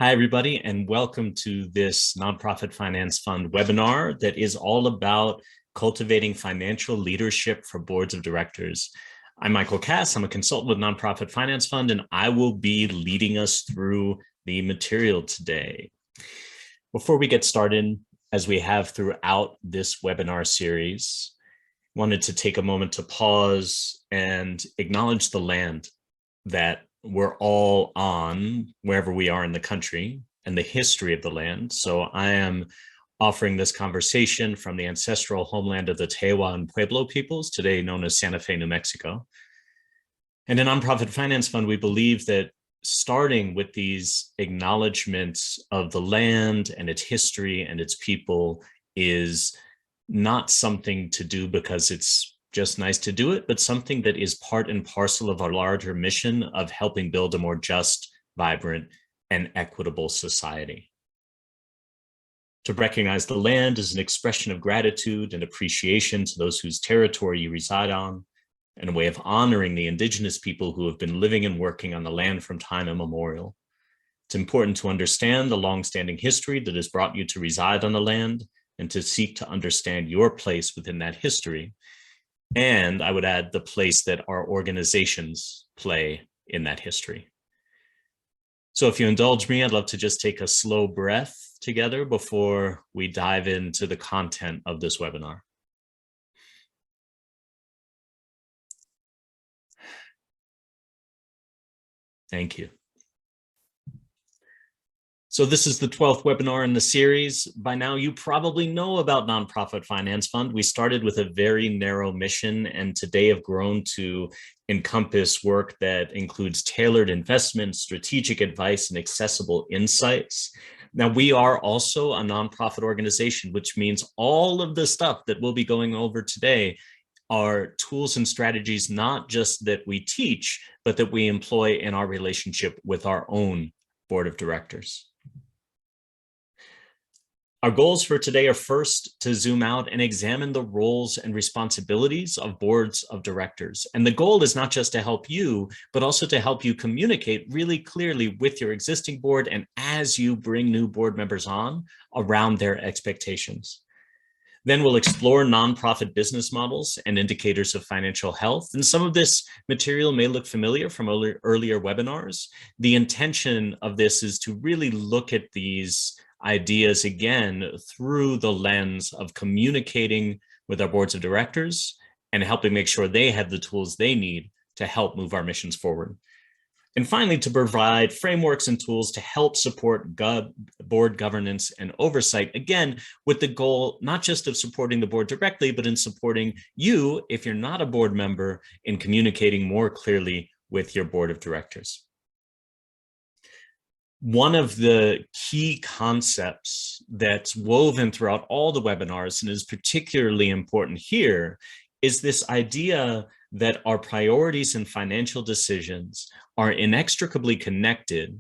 Hi, everybody, and welcome to this Nonprofit Finance Fund webinar that is all about cultivating financial leadership for boards of directors. I'm Michael Cass. I'm a consultant with Nonprofit Finance Fund, and I will be leading us through the material today. Before we get started, as we have throughout this webinar series, I wanted to take a moment to pause and acknowledge the land that we're all on wherever we are in the country and the history of the land. So I am offering this conversation from the ancestral homeland of the Tewa and Pueblo peoples, today known as Santa Fe, New Mexico. And in Nonprofit Finance Fund, we believe that starting with these acknowledgements of the land and its history and its people is not something to do because it's just nice to do it, but something that is part and parcel of our larger mission of helping build a more just, vibrant, and equitable society. To recognize the land as an expression of gratitude and appreciation to those whose territory you reside on, and a way of honoring the indigenous people who have been living and working on the land from time immemorial. It's important to understand the longstanding history that has brought you to reside on the land and to seek to understand your place within that history. And I would add the place that our organizations play in that history. So if you indulge me, I'd love to just take a slow breath together before we dive into the content of this webinar. Thank you. So this is the 12th webinar in the series. By now, you probably know about Nonprofit Finance Fund. We started with a very narrow mission and today have grown to encompass work that includes tailored investments, strategic advice, and accessible insights. Now, we are also a nonprofit organization, which means all of the stuff that we'll be going over today are tools and strategies, not just that we teach, but that we employ in our relationship with our own board of directors. Our goals for today are first to zoom out and examine the roles and responsibilities of boards of directors. And the goal is not just to help you, but also to help you communicate really clearly with your existing board and as you bring new board members on around their expectations. Then we'll explore nonprofit business models and indicators of financial health. And some of this material may look familiar from earlier webinars. The intention of this is to really look at these ideas again through the lens of communicating with our boards of directors and helping make sure they have the tools they need to help move our missions forward. And finally, to provide frameworks and tools to help support board governance and oversight, again, with the goal not just of supporting the board directly, but in supporting you, if you're not a board member, in communicating more clearly with your board of directors. One of the key concepts that's woven throughout all the webinars and is particularly important here is this idea that our priorities and financial decisions are inextricably connected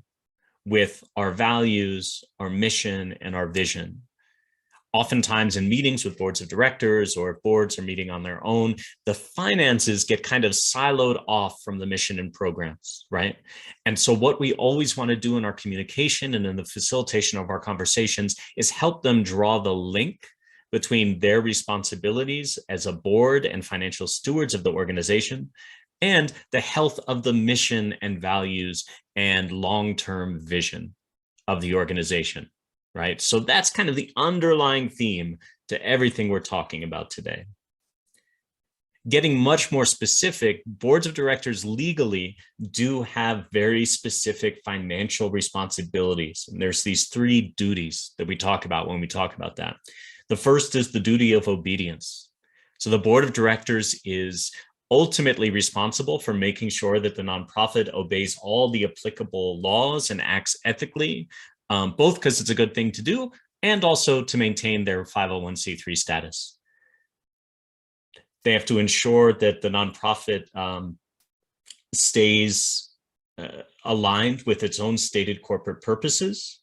with our values, our mission, and our vision. Oftentimes in meetings with boards of directors or if boards are meeting on their own, the finances get kind of siloed off from the mission and programs, right? And so what we always want to do in our communication and in the facilitation of our conversations is help them draw the link between their responsibilities as a board and financial stewards of the organization and the health of the mission and values and long-term vision of the organization. Right? So that's kind of the underlying theme to everything we're talking about today. Getting much more specific, boards of directors legally do have very specific financial responsibilities. And there's these three duties that we talk about when we talk about that. The first is the duty of obedience. So the board of directors is ultimately responsible for making sure that the nonprofit obeys all the applicable laws and acts ethically, both because it's a good thing to do and also to maintain their 501c3 status. They have to ensure that the nonprofit stays aligned with its own stated corporate purposes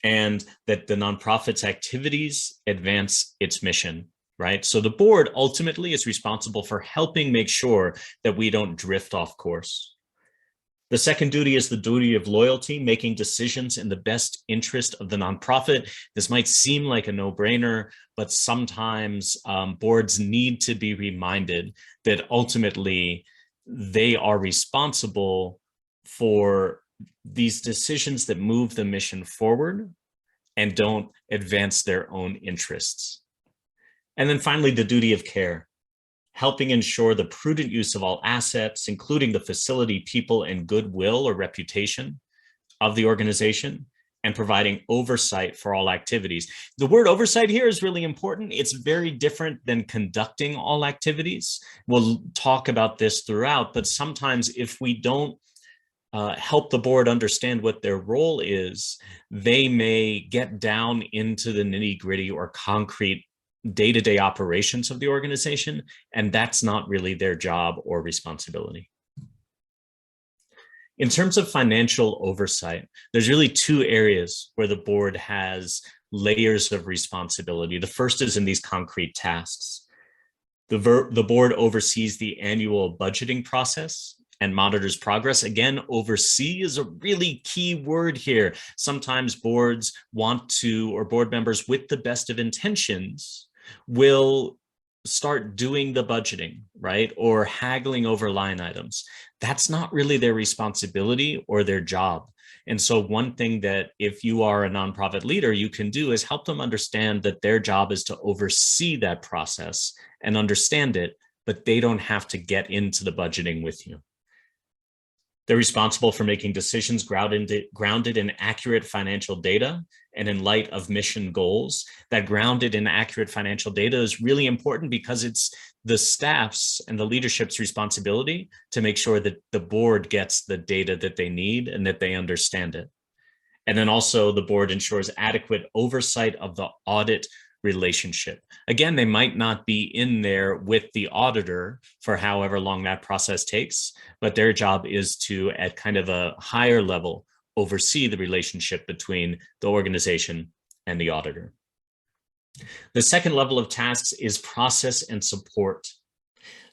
and that the nonprofit's activities advance its mission, right? So the board ultimately is responsible for helping make sure that we don't drift off course. The second duty is the duty of loyalty, making decisions in the best interest of the nonprofit. This might seem like a no-brainer, but sometimes boards need to be reminded that ultimately they are responsible for these decisions that move the mission forward and don't advance their own interests. And then finally, the duty of care, helping ensure the prudent use of all assets, including the facility, people, and goodwill or reputation of the organization, and providing oversight for all activities. The word oversight here is really important. It's very different than conducting all activities. We'll talk about this throughout, but sometimes if we don't help the board understand what their role is, they may get down into the nitty-gritty or concrete day-to-day operations of the organization, and that's not really their job or responsibility. In terms of financial oversight, there's really two areas where the board has layers of responsibility. The first is in these concrete tasks. The board oversees the annual budgeting process and monitors progress. Again, oversee is a really key word here. Sometimes boards want to, or board members with the best of intentions, will start doing the budgeting, right? Or haggling over line items. That's not really their responsibility or their job. And so one thing that if you are a nonprofit leader, you can do is help them understand that their job is to oversee that process and understand it, but they don't have to get into the budgeting with you. They're responsible for making decisions grounded in accurate financial data and in light of mission goals. That grounded in accurate financial data is really important because it's the staff's and the leadership's responsibility to make sure that the board gets the data that they need and that they understand it. And then also the board ensures adequate oversight of the audit relationship. Again, they might not be in there with the auditor for however long that process takes, but their job is to, at kind of a higher level, oversee the relationship between the organization and the auditor. The second level of tasks is process and support.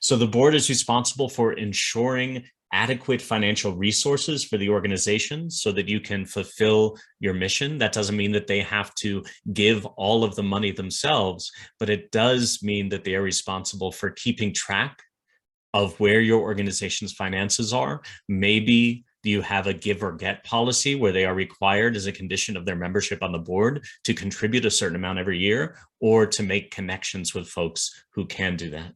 So the board is responsible for ensuring adequate financial resources for the organization so that you can fulfill your mission. That doesn't mean that they have to give all of the money themselves, but it does mean that they are responsible for keeping track of where your organization's finances are. Maybe you have a give or get policy where they are required as a condition of their membership on the board to contribute a certain amount every year or to make connections with folks who can do that.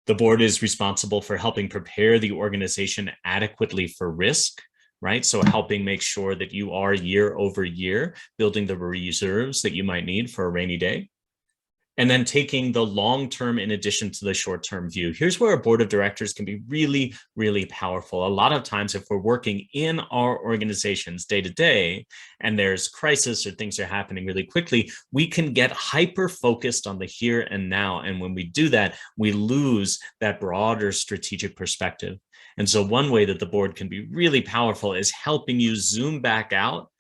The board is responsible for helping prepare the organization adequately for risk, right? So helping make sure that you are year over year building the reserves that you might need for a rainy day. And then taking the long-term in addition to the short-term view. Here's where a board of directors can be really, really powerful. A lot of times if we're working in our organizations day to day and there's crisis or things are happening really quickly, we can get hyper-focused on the here and now. And when we do that, we lose that broader strategic perspective. And so one way that the board can be really powerful is helping you zoom back out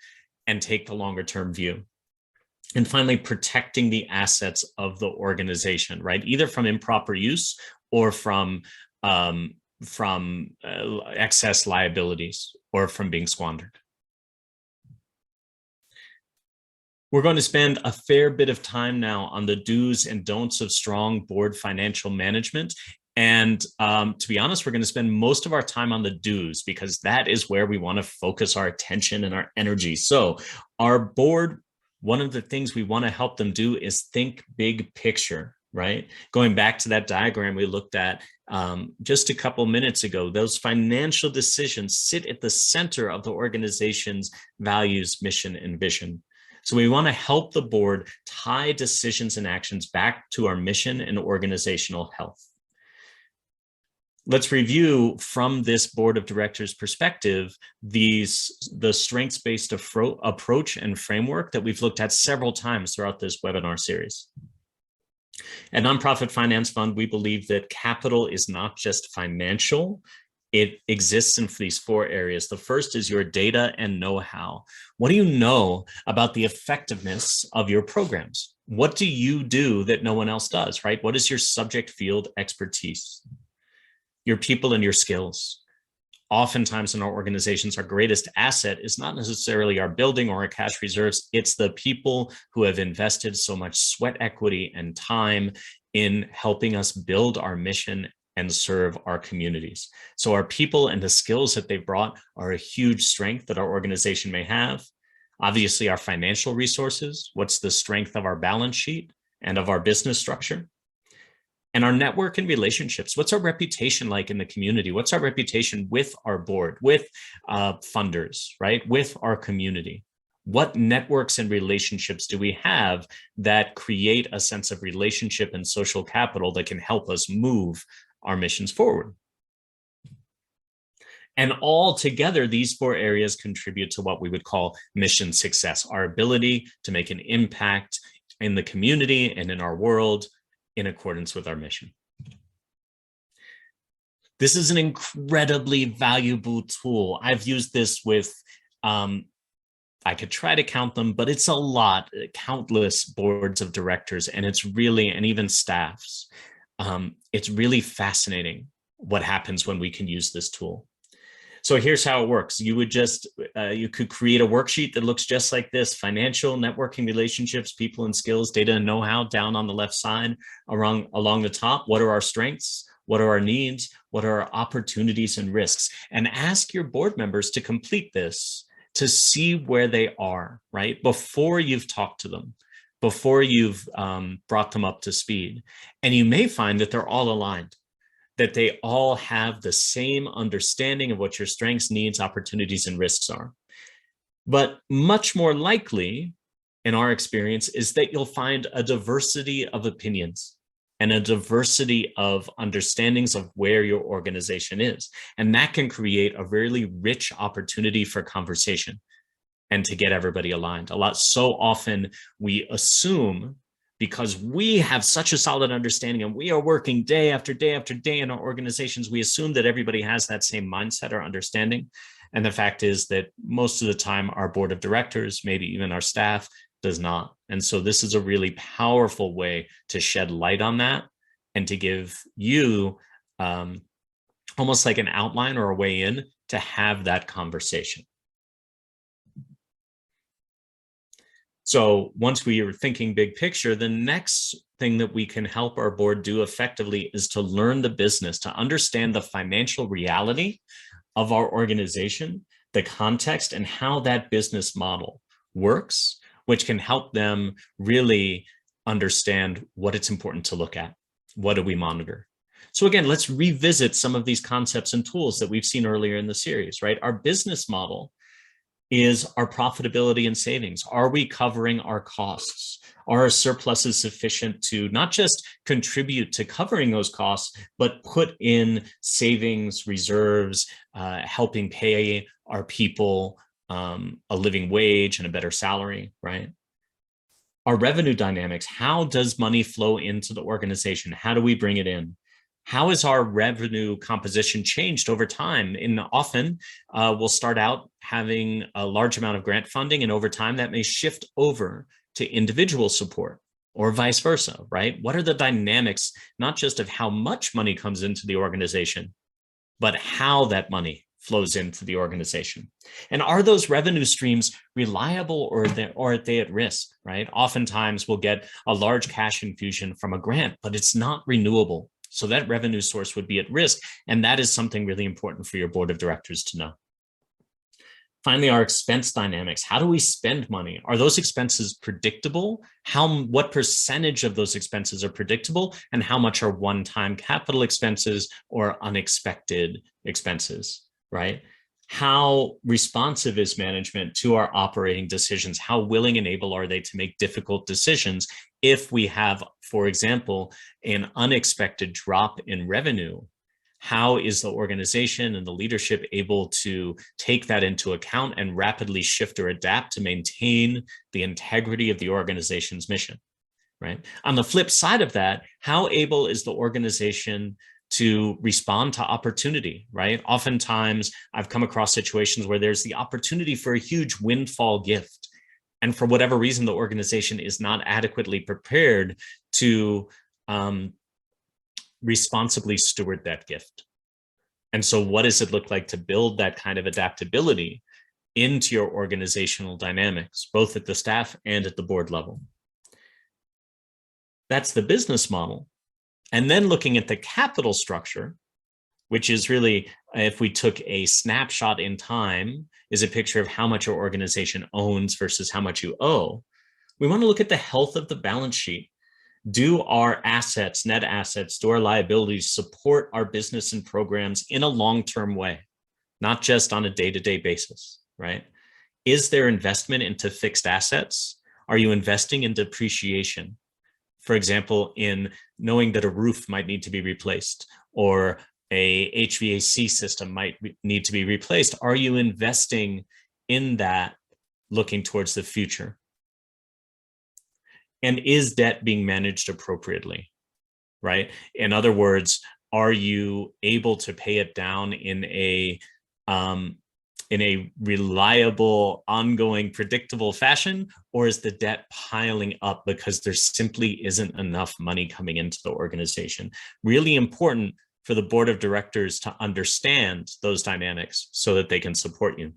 and take the longer-term view. And finally, protecting the assets of the organization, right? Either from improper use or from excess liabilities or from being squandered. We're going to spend a fair bit of time now on the do's and don'ts of strong board financial management. And to be honest, we're going to spend most of our time on the do's because that is where we want to focus our attention and our energy. So our board, one of the things we want to help them do is think big picture, right? Going back to that diagram we looked at just a couple minutes ago, those financial decisions sit at the center of the organization's values, mission, and vision. So we want to help the board tie decisions and actions back to our mission and organizational health. Let's review from this board of directors perspective, the strengths-based approach and framework that we've looked at several times throughout this webinar series. At Nonprofit Finance Fund, we believe that capital is not just financial, it exists in these four areas. The first is your data and know-how. What do you know about the effectiveness of your programs? What do you do that no one else does, right? What is your subject field expertise? Your people and your skills. Oftentimes in our organizations, our greatest asset is not necessarily our building or our cash reserves. It's the people who have invested so much sweat equity and time in helping us build our mission and serve our communities. So our people and the skills that they've brought are a huge strength that our organization may have. Obviously, our financial resources, what's the strength of our balance sheet and of our business structure? And our network and relationships. What's our reputation like in the community? What's our reputation with our board, with funders, right? With our community? What networks and relationships do we have that create a sense of relationship and social capital that can help us move our missions forward? And all together, these four areas contribute to what we would call mission success, our ability to make an impact in the community and in our world in accordance with our mission. This is an incredibly valuable tool. I've used this with, I could try to count them, but it's a lot, countless boards of directors, and it's really, and even staffs. It's really fascinating what happens when we can use this tool. So here's how it works. You would just, you could create a worksheet that looks just like this: financial, networking, relationships, people and skills, data and know-how down on the left side. Along the top, what are our strengths? What are our needs? What are our opportunities and risks? And ask your board members to complete this to see where they are, right? Before you've talked to them, before you've brought them up to speed. And you may find that they're all aligned, that they all have the same understanding of what your strengths, needs, opportunities, and risks are. But much more likely, in our experience, is that you'll find a diversity of opinions and a diversity of understandings of where your organization is. And that can create a really rich opportunity for conversation and to get everybody aligned. So often we assume, because we have such a solid understanding and we are working day after day after day in our organizations, we assume that everybody has that same mindset or understanding. And the fact is that most of the time our board of directors, maybe even our staff, does not. And so this is a really powerful way to shed light on that and to give you almost like an outline or a way in to have that conversation. So once we are thinking big picture, the next thing that we can help our board do effectively is to learn the business, to understand the financial reality of our organization, the context, and how that business model works, which can help them really understand what it's important to look at. What do we monitor? So again, let's revisit some of these concepts and tools that we've seen earlier in the series, right? Our business model is our profitability and savings. Are we covering our costs? Are our surpluses sufficient to not just contribute to covering those costs, but put in savings, reserves, helping pay our people a living wage and a better salary, right? Our revenue dynamics: how does money flow into the organization? How do we bring it in? How is our revenue composition changed over time? And often we'll start out having a large amount of grant funding, and over time that may shift over to individual support or vice versa, right? What are the dynamics, not just of how much money comes into the organization, but how that money flows into the organization? And are those revenue streams reliable, or are they at risk, right? Oftentimes we'll get a large cash infusion from a grant, but it's not renewable. So that revenue source would be at risk. And that is something really important for your board of directors to know. Finally, our expense dynamics. How do we spend money? Are those expenses predictable? What percentage of those expenses are predictable, and how much are one-time capital expenses or unexpected expenses, right? How responsive is management to our operating decisions? How willing and able are they to make difficult decisions if we have, for example, an unexpected drop in revenue? How is the organization and the leadership able to take that into account and rapidly shift or adapt to maintain the integrity of the organization's mission, right? On the flip side of that, how able is the organization to respond to opportunity, right? Oftentimes I've come across situations where there's the opportunity for a huge windfall gift, and for whatever reason, the organization is not adequately prepared to responsibly steward that gift. And so what does it look like to build that kind of adaptability into your organizational dynamics, both at the staff and at the board level? That's the business model. And then looking at the capital structure, which is really, if we took a snapshot in time, is a picture of how much your organization owns versus how much you owe. We want to look at the health of the balance sheet. Do our assets, net assets, do our liabilities support our business and programs in a long-term way, not just on a day-to-day basis, right? Is there investment into fixed assets? Are you investing in depreciation? For example, in knowing that a roof might need to be replaced or a HVAC system might need to be replaced. Are you investing in that looking towards the future? And is debt being managed appropriately, right? In other words, are you able to pay it down in a reliable, ongoing, predictable fashion, or is the debt piling up because there simply isn't enough money coming into the organization? Really important for the board of directors to understand those dynamics so that they can support you.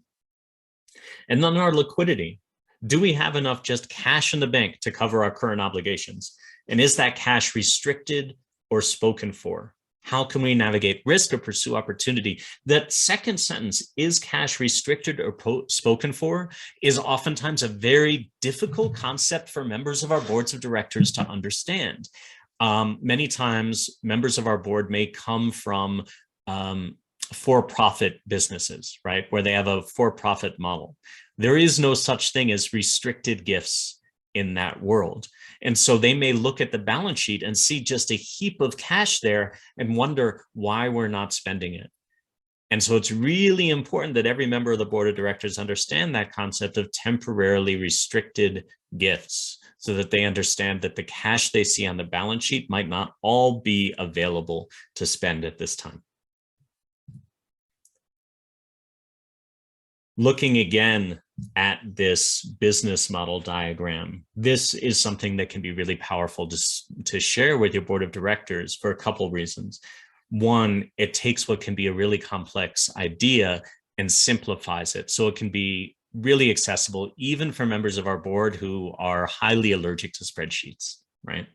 And then our liquidity. Do we have enough just cash in the bank to cover our current obligations? And is that cash restricted or spoken for? How can we navigate risk or pursue opportunity? That second sentence, is cash restricted or spoken for, is oftentimes a very difficult concept for members of our boards of directors to understand. Many times, members of our board may come from for-profit businesses, right, where they have a for-profit model. There is no such thing as restricted gifts in that world. And so they may look at the balance sheet and see just a heap of cash there and wonder why we're not spending it. And so it's really important that every member of the board of directors understand that concept of temporarily restricted gifts so that they understand that the cash they see on the balance sheet might not all be available to spend at this time. Looking again at this business model diagram, this is something that can be really powerful to share with your board of directors for a couple reasons. One, it takes what can be a really complex idea and simplifies it so it can be really accessible even for members of our board who are highly allergic to spreadsheets, right?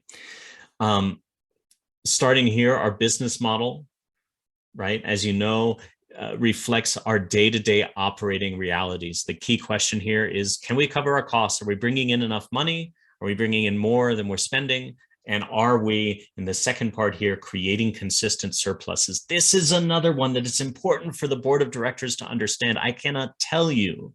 Starting here, our business model, right, as you know, reflects our day-to-day operating realities. The key question here is, can we cover our costs? Are we bringing in enough money? Are we bringing in more than we're spending? And are we, in the second part here, creating consistent surpluses? This is another one that is important for the board of directors to understand. I cannot tell you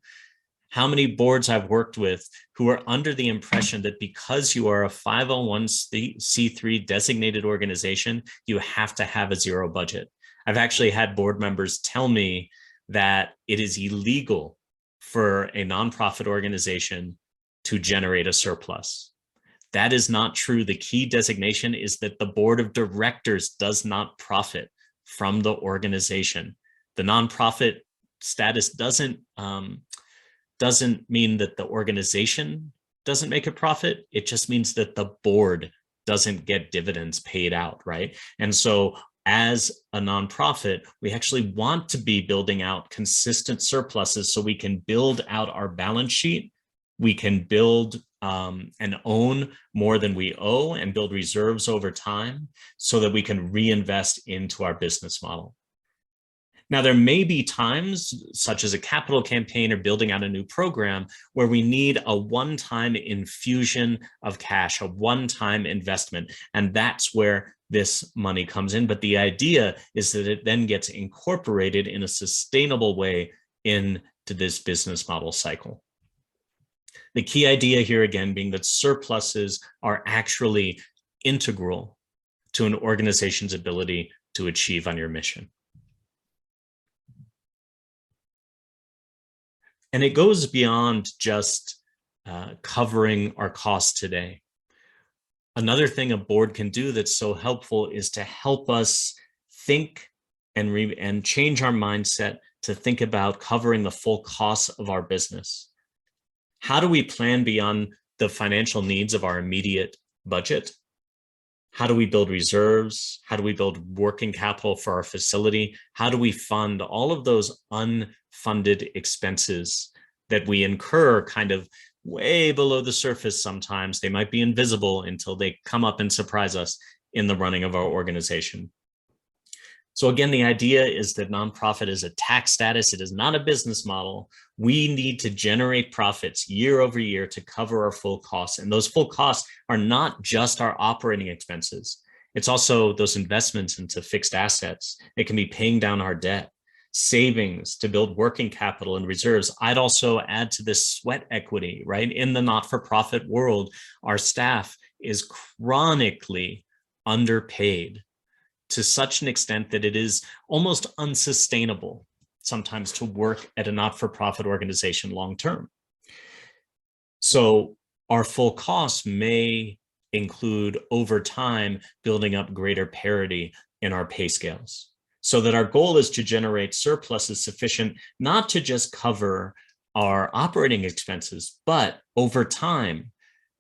how many boards I've worked with who are under the impression that because you are a 501c3 designated organization, you have to have a zero budget. I've actually had board members tell me that it is illegal for a nonprofit organization to generate a surplus. That is not true. The key designation is that the board of directors does not profit from the organization. The nonprofit status doesn't mean that the organization doesn't make a profit. It just means that the board doesn't get dividends paid out, right? And so as a nonprofit, we actually want to be building out consistent surpluses so we can build out our balance sheet. We can build and own more than we owe and build reserves over time so that we can reinvest into our business model. Now, there may be times, such as a capital campaign or building out a new program, where we need a one-time infusion of cash, a one-time investment, and that's where this money comes in. But the idea is that it then gets incorporated in a sustainable way into this business model cycle. The key idea here, again, being that surpluses are actually integral to an organization's ability to achieve on your mission. And it goes beyond just covering our costs today. Another thing a board can do that's so helpful is to help us think and change our mindset to think about covering the full costs of our business. How do we plan beyond the financial needs of our immediate budget? How do we build reserves? How do we build working capital for our facility? How do we fund all of those unfunded expenses that we incur kind of way below the surface sometimes? They might be invisible until they come up and surprise us in the running of our organization. So again, the idea is that nonprofit is a tax status. It is not a business model. We need to generate profits year over year to cover our full costs. And those full costs are not just our operating expenses. It's also those investments into fixed assets. It can be paying down our debt, savings to build working capital and reserves. I'd also add to this sweat equity, right? In the not-for-profit world, our staff is chronically underpaid to such an extent that it is almost unsustainable sometimes to work at a not-for-profit organization long-term. So our full costs may include over time building up greater parity in our pay scales, so that our goal is to generate surpluses sufficient not to just cover our operating expenses, but over time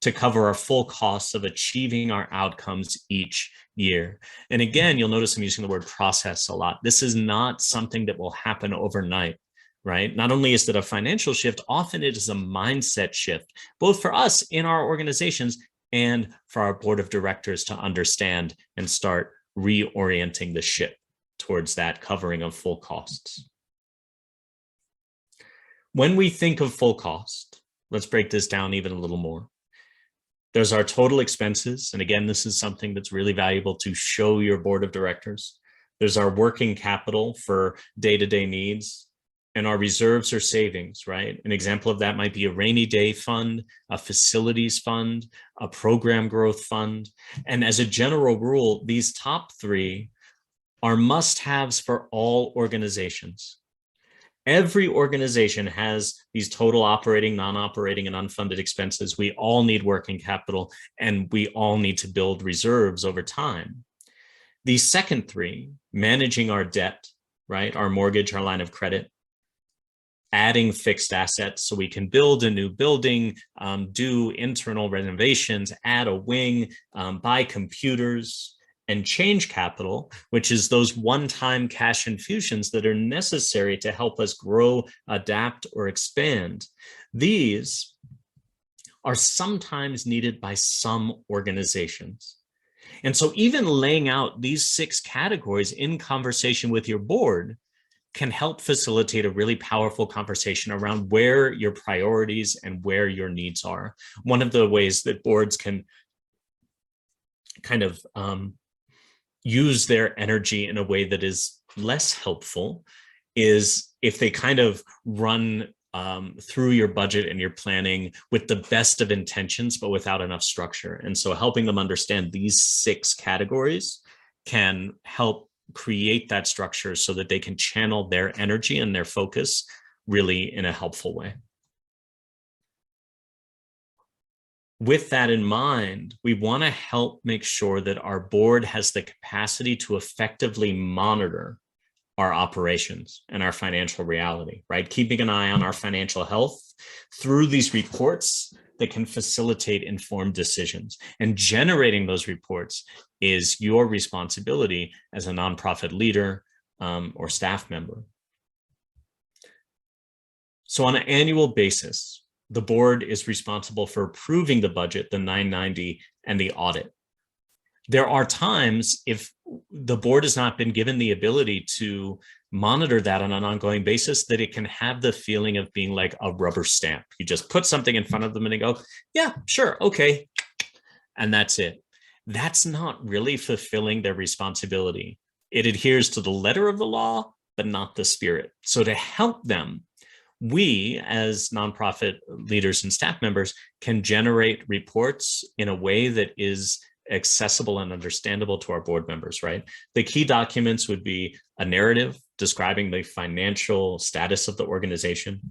to cover our full costs of achieving our outcomes each year. And again, you'll notice I'm using the word process a lot. This is not something that will happen overnight, right? Not only is it a financial shift, often it is a mindset shift, both for us in our organizations and for our board of directors to understand and start reorienting the ship towards that covering of full costs. When we think of full cost, let's break this down even a little more. There's our total expenses. And again, this is something that's really valuable to show your board of directors. There's our working capital for day-to-day needs, and our reserves or savings, right? An example of that might be a rainy day fund, a facilities fund, a program growth fund. And as a general rule, these top three are must-haves for all organizations. Every organization has these total operating, non-operating, and unfunded expenses. We all need working capital, and we all need to build reserves over time. These second three, managing our debt, right? Our mortgage, our line of credit, adding fixed assets so we can build a new building, do internal renovations, add a wing, buy computers, and change capital, which is those one-time cash infusions that are necessary to help us grow, adapt, or expand. These are sometimes needed by some organizations. And so even laying out these 6 categories in conversation with your board can help facilitate a really powerful conversation around where your priorities and where your needs are. One of the ways that boards can kind of use their energy in a way that is less helpful is if they kind of run through your budget and your planning with the best of intentions, but without enough structure. And so helping them understand these 6 categories can help create that structure so that they can channel their energy and their focus really in a helpful way. With that in mind, we want to help make sure that our board has the capacity to effectively monitor our operations and our financial reality, right? Keeping an eye on our financial health through these reports that can facilitate informed decisions. And generating those reports is your responsibility as a nonprofit leader or staff member. So on an annual basis, the board is responsible for approving the budget, the 990, and the audit. There are times if the board has not been given the ability to monitor that on an ongoing basis, that it can have the feeling of being like a rubber stamp. You just put something in front of them and they go, yeah, sure, okay. And that's it. That's not really fulfilling their responsibility. It adheres to the letter of the law, but not the spirit. So to help them, we as nonprofit leaders and staff members can generate reports in a way that is accessible and understandable to our board members, right? The key documents would be a narrative describing the financial status of the organization,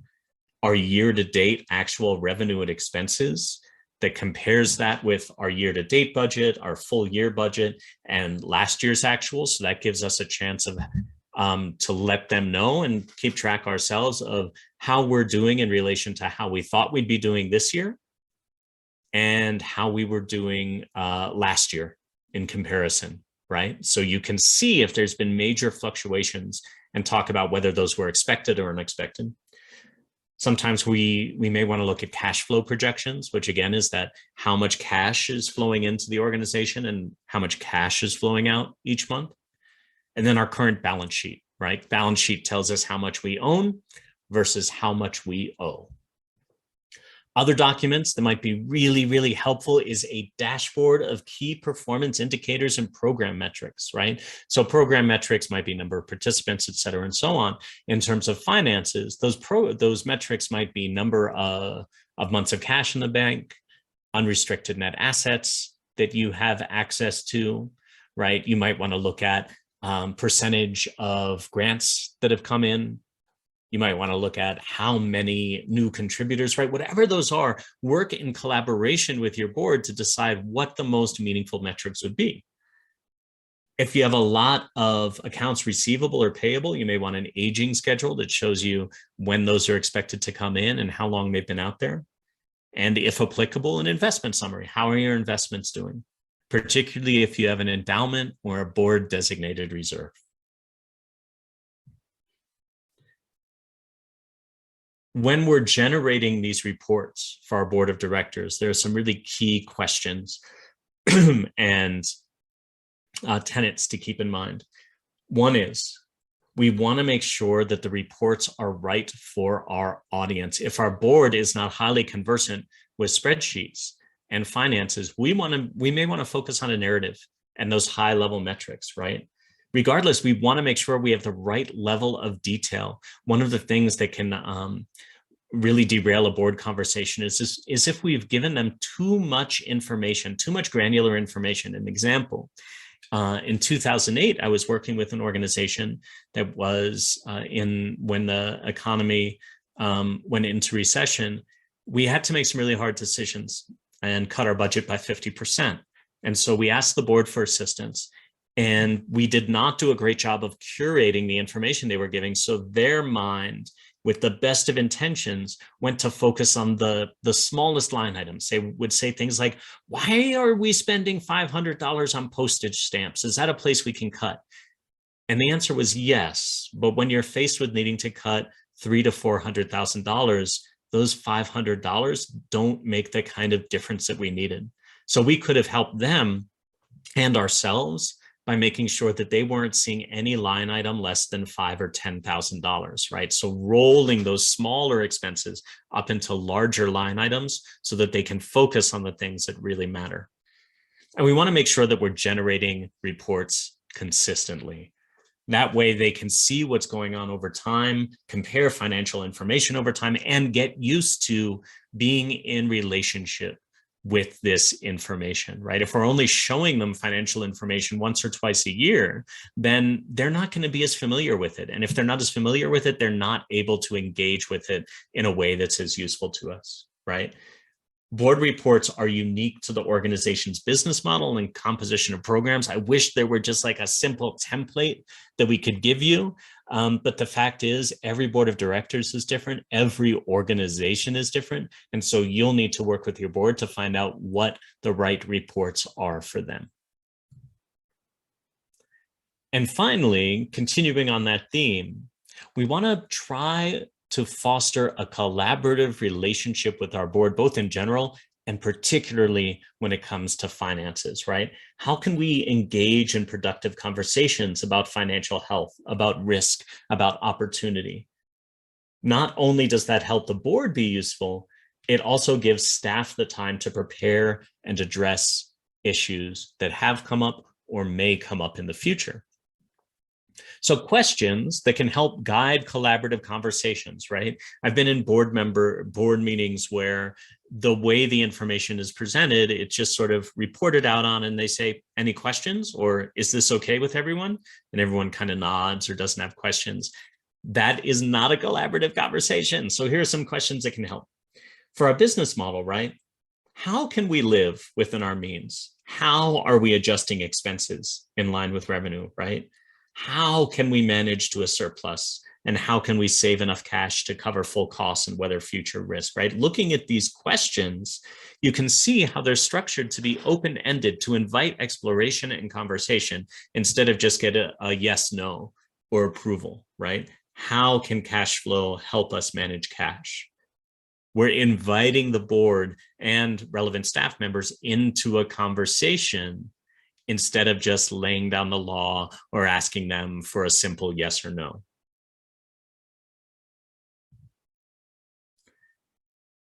our year-to-date actual revenue and expenses that compares that with our year-to-date budget, our full year budget, and last year's actuals. So that gives us a chance of to let them know and keep track ourselves of how we're doing in relation to how we thought we'd be doing this year and how we were doing last year in comparison, right? So you can see if there's been major fluctuations and talk about whether those were expected or unexpected. Sometimes we may want to look at cash flow projections, which again is that how much cash is flowing into the organization and how much cash is flowing out each month. And then our current balance sheet, right? Balance sheet tells us how much we own versus how much we owe. Other documents that might be really, really helpful is a dashboard of key performance indicators and program metrics, right? So program metrics might be number of participants, et cetera, and so on. In terms of finances, those metrics might be number of months of cash in the bank, unrestricted net assets that you have access to, right? You might want to look at percentage of grants that have come in. You might want to look at how many new contributors, right? Whatever those are, work in collaboration with your board to decide what the most meaningful metrics would be. If you have a lot of accounts receivable or payable, you may want an aging schedule that shows you when those are expected to come in and how long they've been out there. And if applicable, an investment summary. How are your investments doing? Particularly if you have an endowment or a board designated reserve. When we're generating these reports for our board of directors, there are some really key questions and tenets to keep in mind. One is we want to make sure that the reports are right for our audience. If our board is not highly conversant with spreadsheets and finances, we may want to focus on a narrative and those high level metrics, right? Regardless, we want to make sure we have the right level of detail. One of the things that can really derail a board conversation is if we've given them too much information, too much granular information. An example, in 2008, I was working with an organization that was when the economy went into recession, we had to make some really hard decisions and cut our budget by 50%. And so we asked the board for assistance. And we did not do a great job of curating the information they were giving. So their mind, with the best of intentions, went to focus on the smallest line items. They would say things like, why are we spending $500 on postage stamps? Is that a place we can cut? And the answer was yes. But when you're faced with needing to cut $300,000 to $400,000, those $500 don't make the kind of difference that we needed. So we could have helped them and ourselves by making sure that they weren't seeing any line item less than $5,000 or $10,000, right? So rolling those smaller expenses up into larger line items so that they can focus on the things that really matter. And we want to make sure that we're generating reports consistently. That way they can see what's going on over time, compare financial information over time, and get used to being in relationship with this information, right? If we're only showing them financial information once or twice a year, then they're not going to be as familiar with it. And if they're not as familiar with it, they're not able to engage with it in a way that's as useful to us, right? Board reports are unique to the organization's business model and composition of programs. I wish there were just like a simple template that we could give you. But the fact is, every board of directors is different. Every organization is different. And so you'll need to work with your board to find out what the right reports are for them. And finally, continuing on that theme, we want to try to foster a collaborative relationship with our board, both in general and particularly when it comes to finances, right? How can we engage in productive conversations about financial health, about risk, about opportunity? Not only does that help the board be useful, it also gives staff the time to prepare and address issues that have come up or may come up in the future. So questions that can help guide collaborative conversations, right? I've been in board meetings where the way the information is presented, it's just sort of reported out on and they say, any questions? Or is this okay with everyone? And everyone kind of nods or doesn't have questions. That is not a collaborative conversation. So here are some questions that can help. For our business model, right? How can we live within our means? How are we adjusting expenses in line with revenue, right? how can we manage to a surplus? And how can we save enough cash to cover full costs and weather future risk, right? Looking at these questions, you can see how they're structured to be open-ended, to invite exploration and conversation instead of just get a yes, no, or approval, right? How can cash flow help us manage cash? We're inviting the board and relevant staff members into a conversation instead of just laying down the law or asking them for a simple yes or no.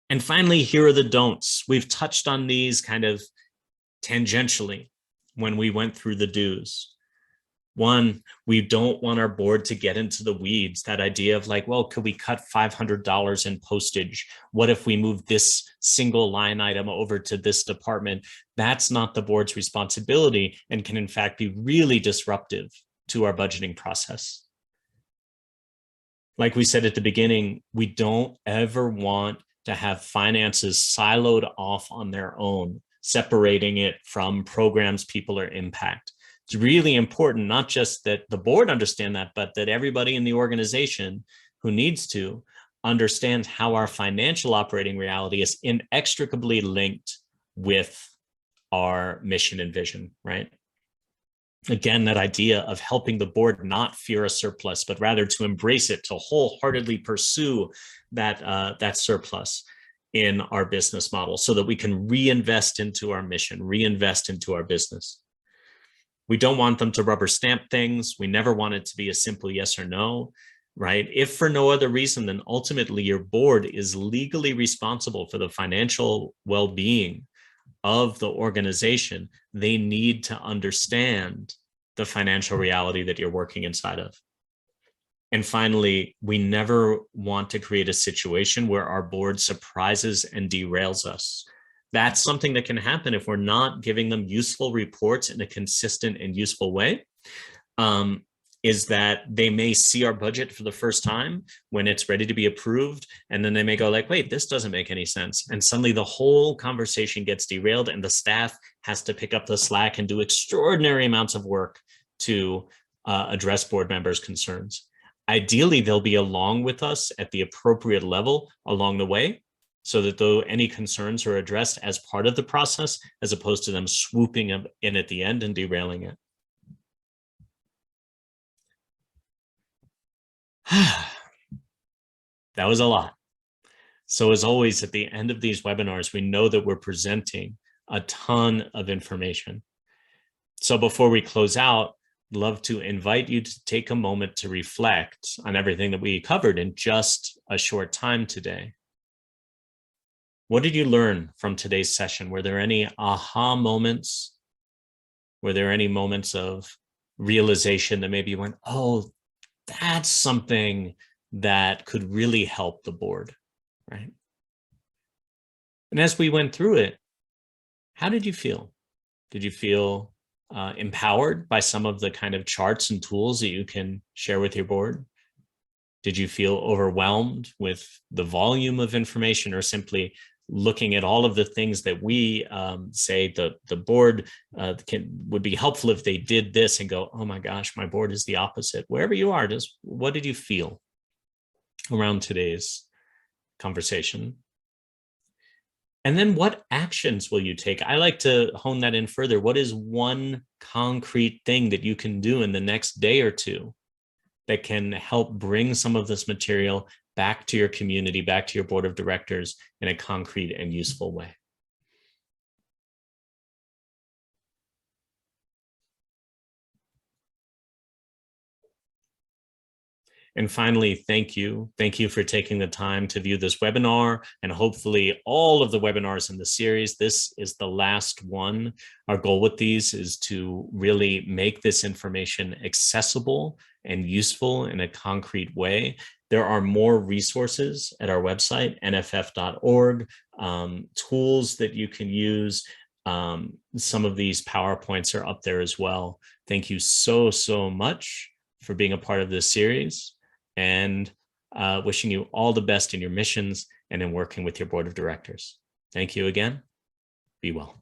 And finally, here are the don'ts. We've touched on these kind of tangentially when we went through the do's. One, we don't want our board to get into the weeds. That idea of like, well, could we cut $500 in postage? What if we move this single line item over to this department? That's not the board's responsibility and can in fact be really disruptive to our budgeting process. Like we said at the beginning, we don't ever want to have finances siloed off on their own, separating it from programs, people, or impact. It's really important, not just that the board understand that, but that everybody in the organization who needs to understand how our financial operating reality is inextricably linked with our mission and vision, right? Again, that idea of helping the board not fear a surplus, but rather to embrace it, to wholeheartedly pursue that surplus in our business model so that we can reinvest into our mission, reinvest into our business. We don't want them to rubber stamp things. We never want it to be a simple yes or no, right? If for no other reason than ultimately your board is legally responsible for the financial well-being of the organization, they need to understand the financial reality that you're working inside of. And finally, we never want to create a situation where our board surprises and derails us. That's something that can happen if we're not giving them useful reports in a consistent and useful way. Is that they may see our budget for the first time when it's ready to be approved, and then they may go like, wait, this doesn't make any sense. And suddenly the whole conversation gets derailed and the staff has to pick up the slack and do extraordinary amounts of work to address board members' concerns. Ideally, they'll be along with us at the appropriate level along the way, so that though any concerns are addressed as part of the process, as opposed to them swooping in at the end and derailing it. That was a lot. So as always, at the end of these webinars, we know that we're presenting a ton of information. So before we close out, I'd love to invite you to take a moment to reflect on everything that we covered in just a short time today. What did you learn from today's session? Were there any aha moments? Were there any moments of realization that maybe you went, oh, that's something that could really help the board, right? And as we went through it, how did you feel? Did you feel empowered by some of the kind of charts and tools that you can share with your board? Did you feel overwhelmed with the volume of information, or simply looking at all of the things that we say the board would be helpful if they did this, and go, oh my gosh, my board is the opposite? Wherever you are, what did you feel around today's conversation? And then what actions will you take? I like to hone that in further. What is one concrete thing that you can do in the next day or two that can help bring some of this material back to your community, back to your board of directors in a concrete and useful way? And finally, thank you. Thank you for taking the time to view this webinar, and hopefully all of the webinars in the series. This is the last one. Our goal with these is to really make this information accessible and useful in a concrete way. There are more resources at our website, nff.org, tools that you can use. Some of these PowerPoints are up there as well. Thank you so, so much for being a part of this series, and wishing you all the best in your missions and in working with your board of directors. Thank you again. Be well.